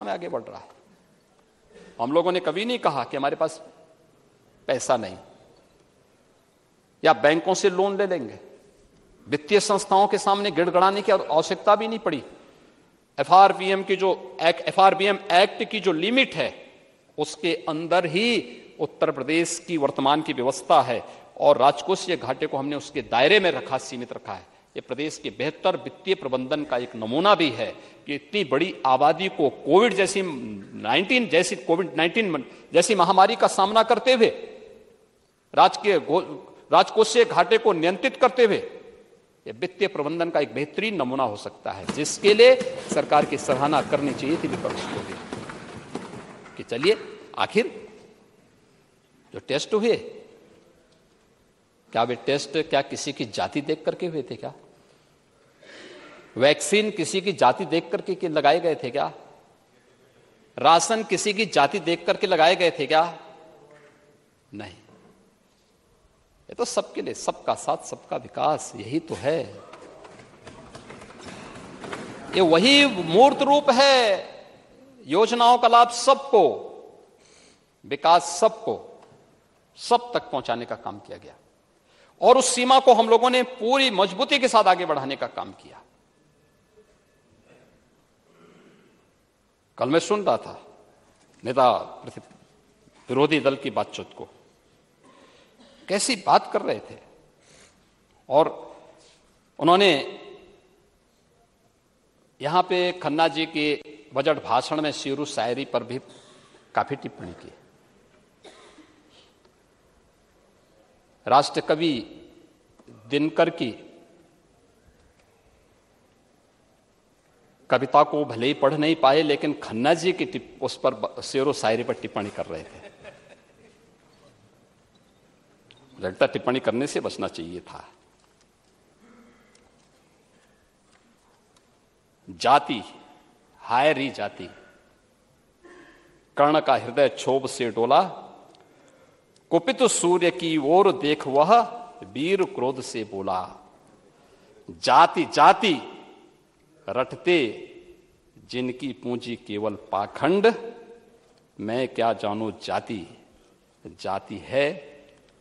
में आगे बढ़ रहा है। हम लोगों ने कभी नहीं कहा कि हमारे पास पैसा नहीं या बैंकों से लोन ले लेंगे। वित्तीय संस्थाओं के सामने गिड़गिड़ाने की आवश्यकता भी नहीं पड़ी। एफआरबीएम एक्ट की जो लिमिट है उसके अंदर ही उत्तर प्रदेश की वर्तमान की व्यवस्था है और राजकोषीय घाटे को हमने उसके दायरे में रखा, सीमित रखा है। ये प्रदेश के बेहतर वित्तीय प्रबंधन का एक नमूना भी है कि इतनी बड़ी आबादी को कोविड 19 जैसी महामारी का सामना करते हुए राजकोषीय घाटे को नियंत्रित करते हुए ये वित्तीय प्रबंधन का एक बेहतरीन नमूना हो सकता है, जिसके लिए सरकार की सराहना करनी चाहिए थी विपक्ष को भी कि चलिए आखिर जो टेस्ट हुए क्या वे टेस्ट क्या किसी की जाति देख करके हुए थे? क्या वैक्सीन किसी की जाति देख करके लगाए गए थे? क्या राशन किसी की जाति देख करके लगाए गए थे? क्या नहीं, ये तो सबके लिए, सबका साथ सबका विकास, यही तो है। ये वही मूर्त रूप है। योजनाओं का लाभ सबको, विकास सबको, सब तक पहुंचाने का काम किया गया और उस सीमा को हम लोगों ने पूरी मजबूती के साथ आगे बढ़ाने का काम किया। कल मैं सुन रहा था नेता विरोधी दल की बातचीत को, कैसी बात कर रहे थे और उन्होंने यहां पे खन्ना जी के बजट भाषण में शेरू शायरी पर भी काफी टिप्पणी की। राष्ट्र कवि दिनकर की कविता को भले ही पढ़ नहीं पाए, लेकिन खन्ना जी की उस पर शेरो शायरी पर टिप्पणी कर रहे थे। लगता टिप्पणी करने से बचना चाहिए था। जाति, हाय री जाति, कर्ण का हृदय क्षोभ से डोला, कुपित सूर्य की ओर देख वह वीर क्रोध से बोला। जाति जाति रटते जिनकी पूंजी केवल पाखंड, मैं क्या जानू जाति, जाति है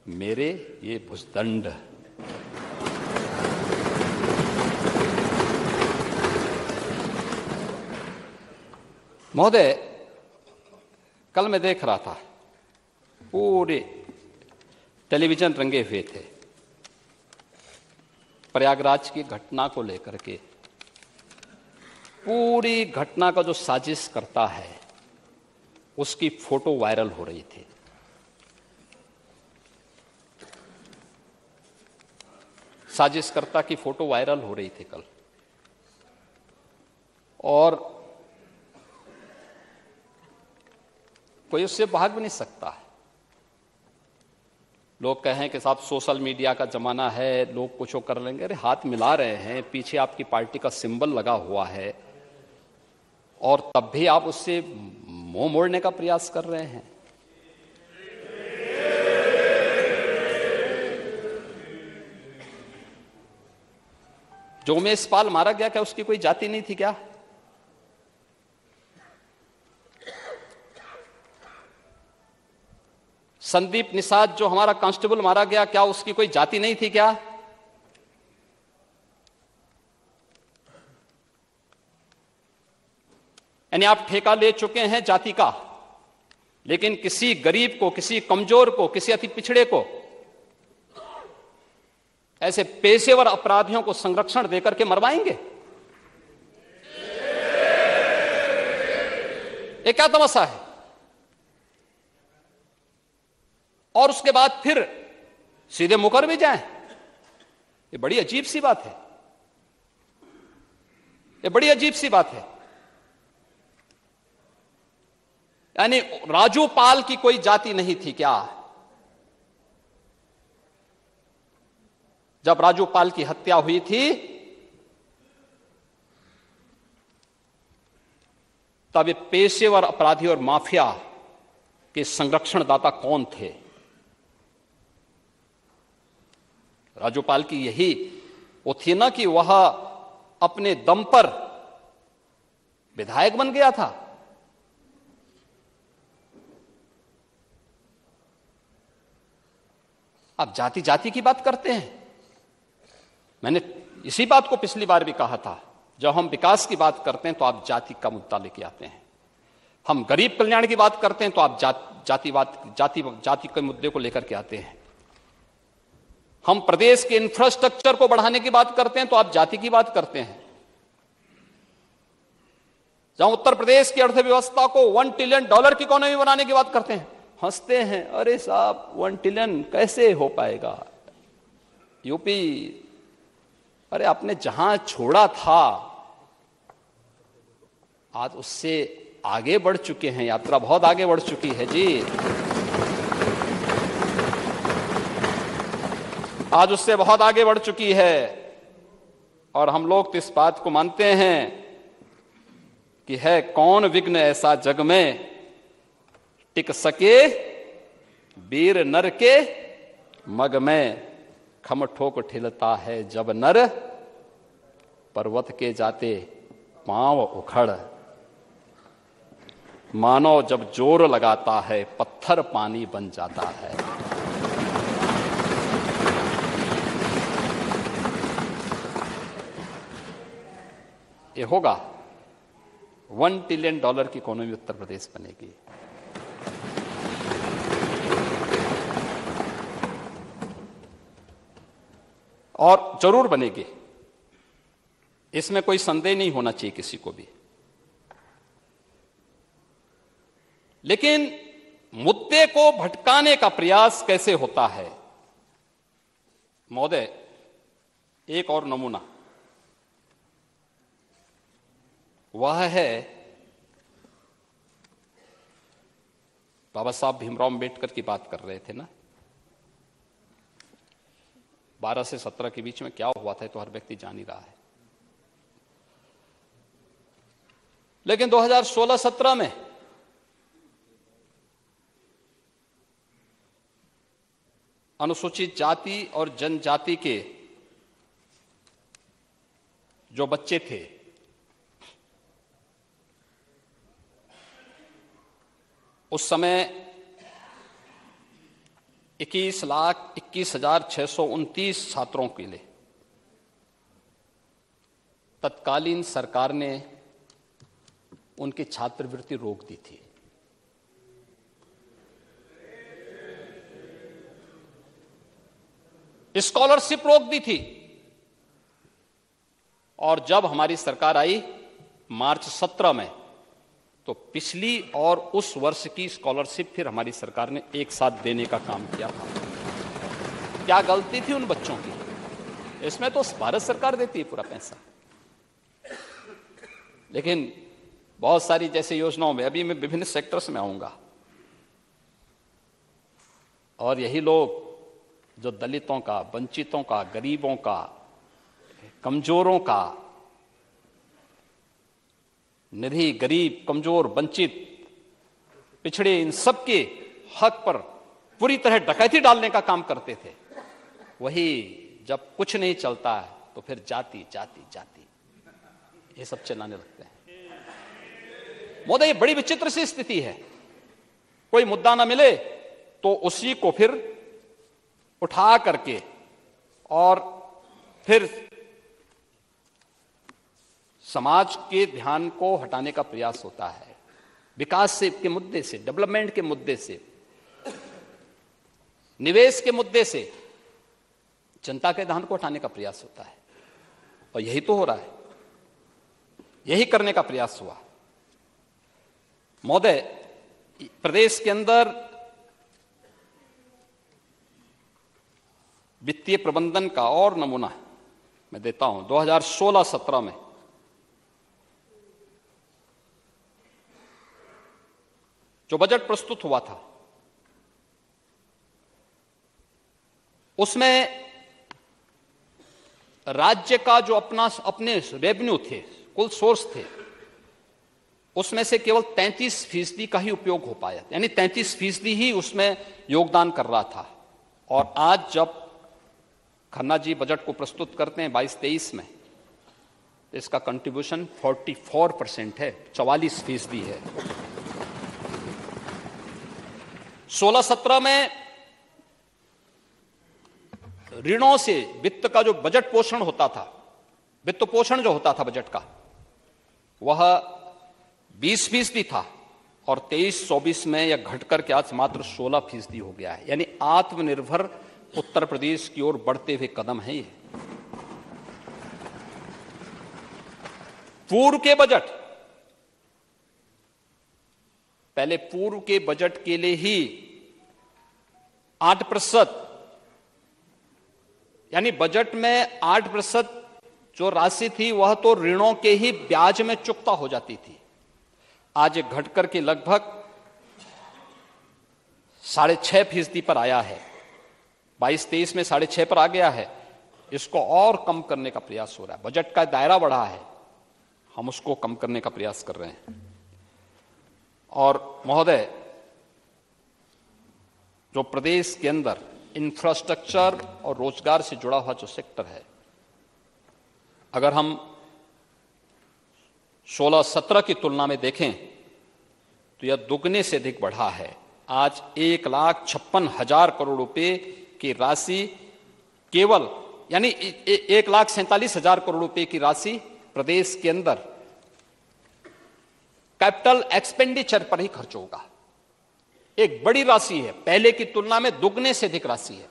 मेरे ये भुजदंड। महोदय, कल मैं देख रहा था, पूरे टेलीविजन रंगे हुए थे प्रयागराज की घटना को लेकर के। पूरी घटना का जो साजिश करता है उसकी फोटो वायरल हो रही थी। साजिशकर्ता की फोटो वायरल हो रही थी कल, और कोई उससे भाग भी नहीं सकता है। लोग कहें कि साहब सोशल मीडिया का जमाना है, लोग कुछ कर लेंगे। अरे हाथ मिला रहे हैं, पीछे आपकी पार्टी का सिंबल लगा हुआ है और तब भी आप उससे मुंह मोड़ने का प्रयास कर रहे हैं। जो उमेश पाल मारा गया, क्या उसकी कोई जाति नहीं थी? क्या संदीप निषाद जो हमारा कांस्टेबल मारा गया, क्या उसकी कोई जाति नहीं थी? क्या यानी आप ठेका ले चुके हैं जाति का, लेकिन किसी गरीब को, किसी कमजोर को, किसी अति पिछड़े को, ऐसे पेशेवर अपराधियों को संरक्षण देकर के मरवाएंगे? ये क्या तमाशा है? और उसके बाद फिर सीधे मुकर भी जाएं, ये बड़ी अजीब सी बात है। ये बड़ी अजीब सी बात है। यानी राजू पाल की कोई जाति नहीं थी क्या? जब राजू पाल की हत्या हुई थी तब ये पेशेवर अपराधी और माफिया के संरक्षणदाता कौन थे? राजू पाल की यही वो थी ना कि वह अपने दम पर विधायक बन गया था, आप जाति जाति की बात करते हैं। मैंने इसी बात को पिछली बार भी कहा था, जब हम विकास की बात करते हैं तो आप जाति का मुद्दा लेके आते हैं, हम गरीब कल्याण की बात करते हैं तो आप जाति के मुद्दे को लेकर के आते हैं, हम प्रदेश के इंफ्रास्ट्रक्चर को बढ़ाने की बात करते हैं तो आप जाति की बात करते हैं। जहां उत्तर प्रदेश की अर्थव्यवस्था को $1 ट्रिलियन की इकोनॉमी बनाने की बात करते हैं, हंसते हैं, अरे साहब 1 ट्रिलियन कैसे हो पाएगा। यूपी, अरे आपने जहां छोड़ा था आज उससे आगे बढ़ चुके हैं, यात्रा बहुत आगे बढ़ चुकी है जी, आज उससे बहुत आगे बढ़ चुकी है। और हम लोग तो इस बात को मानते हैं कि है कौन विघ्न ऐसा जग में टिक सके वीर नर के मग में, खम ठोक ठिलता है जब नर पर्वत के जाते पांव उखड़, मानो जब जोर लगाता है पत्थर पानी बन जाता है। ये होगा, $1 ट्रिलियन की इकोनॉमी उत्तर प्रदेश बनेगी। और जरूर बनेगी, इसमें कोई संदेह नहीं होना चाहिए किसी को भी। लेकिन मुद्दे को भटकाने का प्रयास कैसे होता है महोदय, एक और नमूना वह है बाबा साहब भीमराव अंबेडकर की बात कर रहे थे ना, 12 से 17 के बीच में क्या हुआ था तो हर व्यक्ति जान ही रहा है। लेकिन 2016-17 में अनुसूचित जाति और जनजाति के जो बच्चे थे उस समय 21,21,629 छात्रों के लिए तत्कालीन सरकार ने उनकी छात्रवृत्ति रोक दी थी। स्कॉलरशिप रोक दी थी। और जब हमारी सरकार आई मार्च 17 में, तो पिछली और उस वर्ष की स्कॉलरशिप फिर हमारी सरकार ने एक साथ देने का काम किया था। क्या गलती थी उन बच्चों की? इसमें तो भारत सरकार देती है पूरा पैसा। लेकिन बहुत सारी जैसे योजनाओं में, अभी मैं विभिन्न सेक्टर्स में आऊंगा, और यही लोग जो दलितों का, वंचितों का, गरीबों का, कमजोरों का, निधि, गरीब, कमजोर, वंचित, पिछड़े, इन सब के हक पर पूरी तरह डकैती डालने का काम करते थे, वही जब कुछ नहीं चलता है तो फिर जाति जाति जाति ये सब चलाने लगते हैं। मोदी, ये बड़ी विचित्र सी स्थिति है। कोई मुद्दा ना मिले तो उसी को फिर उठा करके और फिर समाज के ध्यान को हटाने का प्रयास होता है। विकास से के मुद्दे से, डेवलपमेंट के मुद्दे से, निवेश के मुद्दे से जनता के ध्यान को हटाने का प्रयास होता है। और यही तो हो रहा है, यही करने का प्रयास हुआ। महोदय, प्रदेश के अंदर वित्तीय प्रबंधन का और नमूना मैं देता हूं। 2016-17 में जो बजट प्रस्तुत हुआ था उसमें राज्य का जो अपने रेवेन्यू थे, कुल सोर्स थे, उसमें से केवल 33% का ही उपयोग हो पाया, यानी 33% ही उसमें योगदान कर रहा था। और आज जब खन्ना जी बजट को प्रस्तुत करते हैं 22-23 में, तो इसका कंट्रीब्यूशन 44% है, 44% है। 16-17 में ऋणों से वित्त का जो बजट पोषण होता था, वित्त पोषण जो होता था बजट का, वह 20% था और 23-24 में यह घटकर के आज मात्र 16% हो गया है। यानी आत्मनिर्भर उत्तर प्रदेश की ओर बढ़ते हुए कदम है ये। पूर्व के बजट, पहले पूर्व के बजट के लिए ही 8%, यानी बजट में 8% जो राशि थी वह तो ऋणों के ही ब्याज में चुकता हो जाती थी। आज घटकर के लगभग 6.5% पर आया है। 22-23 में 6.5 पर आ गया है। इसको और कम करने का प्रयास हो रहा है। बजट का दायरा बढ़ा है, हम उसको कम करने का प्रयास कर रहे हैं। और महोदय, जो प्रदेश के अंदर इंफ्रास्ट्रक्चर और रोजगार से जुड़ा हुआ जो सेक्टर है, अगर हम 16-17 की तुलना में देखें तो यह दुगने से अधिक बढ़ा है। आज 1,56,000 करोड़ रुपए की राशि केवल, यानी 1,47,000 करोड़ रुपए की राशि प्रदेश के अंदर कैपिटल एक्सपेंडिचर पर ही खर्च होगा। एक बड़ी राशि है, पहले की तुलना में दुगने से अधिक राशि है।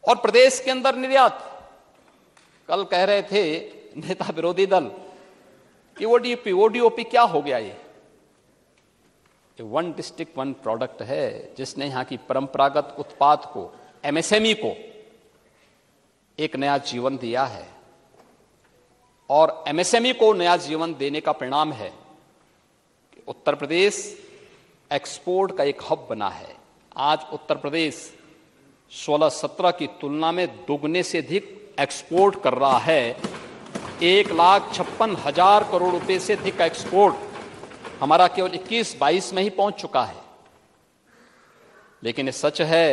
और प्रदेश के अंदर निर्यात, कल कह रहे थे नेता विरोधी दल कि ओडीओपी क्या हो गया। ये वन डिस्ट्रिक्ट वन प्रोडक्ट है, जिसने यहां की परंपरागत उत्पाद को, एमएसएमई को एक नया जीवन दिया है। और एमएसएमई को नया जीवन देने का परिणाम है कि उत्तर प्रदेश एक्सपोर्ट का एक हब बना है। आज उत्तर प्रदेश 16-17 की तुलना में दुगने से अधिक एक्सपोर्ट कर रहा है। 1,56,000 करोड़ रुपए से अधिक का एक्सपोर्ट हमारा केवल 21-22 में ही पहुंच चुका है। लेकिन ये सच है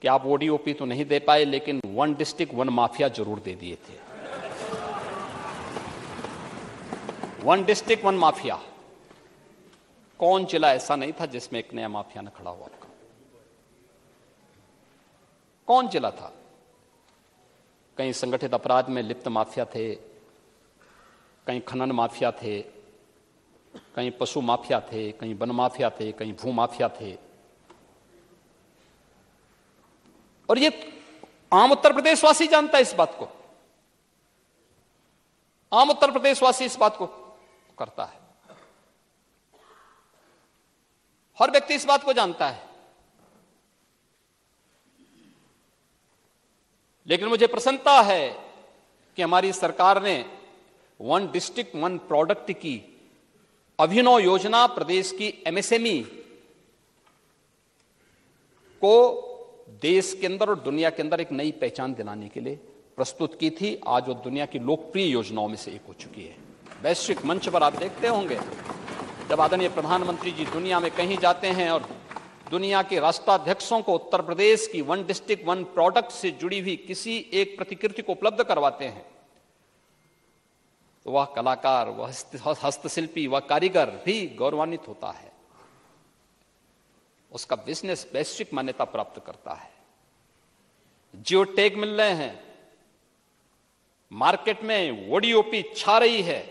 कि आप ओडीओपी तो नहीं दे पाए, लेकिन वन डिस्ट्रिक्ट वन माफिया जरूर दे दिए थे। वन डिस्ट्रिक्ट वन माफिया, कौन जिला ऐसा नहीं था जिसमें एक नया माफिया न खड़ा हुआ? कौन जिला था? कहीं संगठित अपराध में लिप्त माफिया थे, कहीं खनन माफिया थे, कहीं पशु माफिया थे, कहीं वन माफिया थे, कहीं भू माफिया थे। और ये आम उत्तर प्रदेशवासी जानता है इस बात को। आम उत्तर प्रदेशवासी इस बात को करता है। हर व्यक्ति इस बात को जानता है। लेकिन मुझे प्रसन्नता है कि हमारी सरकार ने वन डिस्ट्रिक्ट वन प्रोडक्ट की अभिनव योजना प्रदेश की एमएसएमई को देश के अंदर और दुनिया के अंदर एक नई पहचान दिलाने के लिए प्रस्तुत की थी। आज वो दुनिया की लोकप्रिय योजनाओं में से एक हो चुकी है। वैश्विक मंच पर आप देखते होंगे, जब आदरणीय प्रधानमंत्री जी दुनिया में कहीं जाते हैं और दुनिया के राष्ट्राध्यक्षों को उत्तर प्रदेश की वन डिस्ट्रिक्ट वन प्रोडक्ट से जुड़ी हुई किसी एक प्रतिकृति को उपलब्ध करवाते हैं, तो वह कलाकार, वह हस्तशिल्पी, वह कारीगर भी गौरवान्वित होता है। उसका बिजनेस वैश्विक मान्यता प्राप्त करता है। जियो टैग मिल रहे हैं, मार्केट में ओडीओपी छा रही है,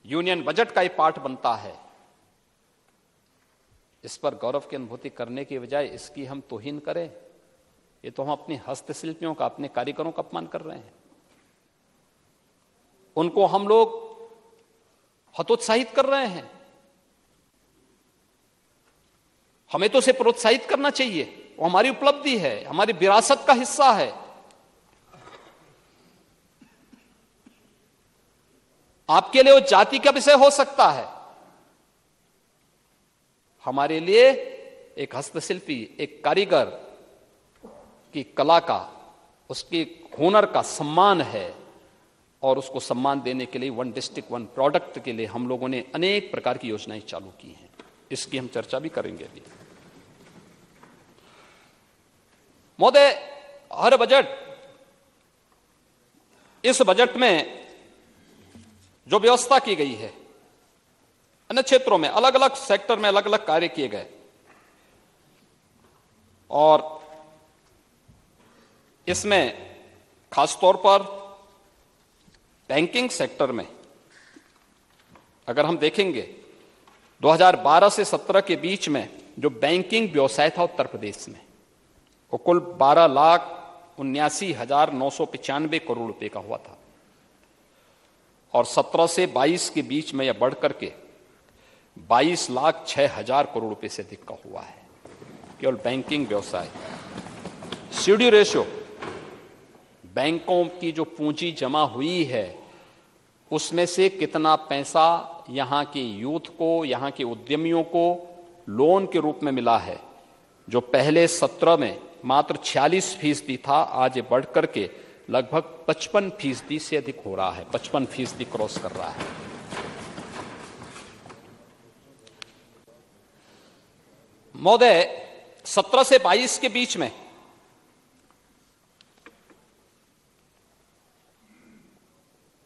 यूनियन बजट का ही पार्ट बनता है। इस पर गौरव की अनुभूति करने की बजाय इसकी हम तौहीन करें, ये तो हम अपने हस्तशिल्पियों का, अपने कारीगरों का अपमान कर रहे हैं। उनको हम लोग हतोत्साहित कर रहे हैं। हमें तो उसे प्रोत्साहित करना चाहिए, वो हमारी उपलब्धि है, हमारी विरासत का हिस्सा है। आपके लिए वो जाति का विषय हो सकता है, हमारे लिए एक हस्तशिल्पी, एक कारीगर की कला का, उसके हुनर का सम्मान है। और उसको सम्मान देने के लिए वन डिस्ट्रिक्ट वन प्रोडक्ट के लिए हम लोगों ने अनेक प्रकार की योजनाएं चालू की हैं। इसकी हम चर्चा भी करेंगे अभी। महोदय, हर बजट, इस बजट में जो व्यवस्था की गई है, अन्य क्षेत्रों में अलग अलग सेक्टर में अलग अलग कार्य किए गए, और इसमें खासतौर पर बैंकिंग सेक्टर में अगर हम देखेंगे 2012 से 17 के बीच में जो बैंकिंग व्यवसाय था उत्तर प्रदेश में वो कुल 12,79,995 करोड़ रुपए का हुआ था और 17 से 22 के बीच में यह बढ़ करके 22,06,000 करोड़ रुपए से अधिक का हुआ है केवल बैंकिंग व्यवसाय। सीडी रेशियो, बैंकों की जो पूंजी जमा हुई है उसमें से कितना पैसा यहां के यूथ को, यहां के उद्यमियों को लोन के रूप में मिला है, जो पहले 17 में मात्र 46% था, आज ये बढ़ करके लगभग 55% से अधिक हो रहा है, 55% क्रॉस कर रहा है। महोदय, 17 से 22 के बीच में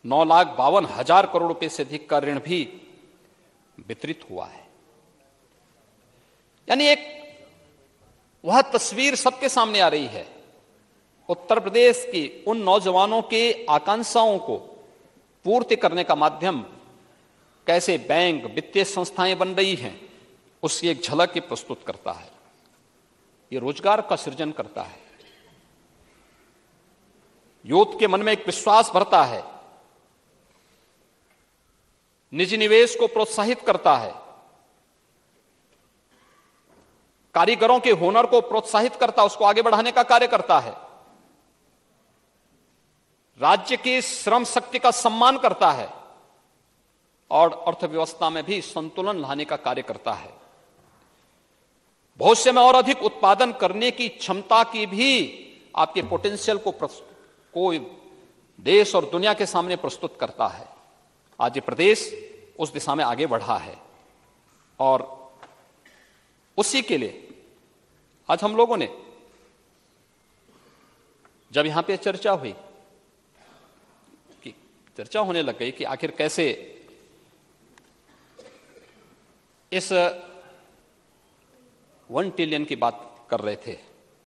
9,52,000 करोड़ रुपए से अधिक का ऋण भी वितरित हुआ है। यानी एक वह तस्वीर सबके सामने आ रही है उत्तर प्रदेश की उन नौजवानों के आकांक्षाओं को पूर्ति करने का माध्यम कैसे बैंक, वित्तीय संस्थाएं बन रही हैं, उसकी एक झलक ये प्रस्तुत करता है। ये रोजगार का सृजन करता है, यूथ के मन में एक विश्वास भरता है, निजी निवेश को प्रोत्साहित करता है, कारीगरों के हुनर को प्रोत्साहित करता है, उसको आगे बढ़ाने का कार्य करता है, राज्य की श्रम शक्ति का सम्मान करता है और अर्थव्यवस्था में भी संतुलन लाने का कार्य करता है। भविष्य में और अधिक उत्पादन करने की क्षमता की भी आपके पोटेंशियल को देश और दुनिया के सामने प्रस्तुत करता है। आज ये प्रदेश उस दिशा में आगे बढ़ा है और उसी के लिए आज हम लोगों ने जब यहां पे चर्चा हुई कि चर्चा होने लग गई कि आखिर कैसे इस 1 ट्रिलियन की बात कर रहे थे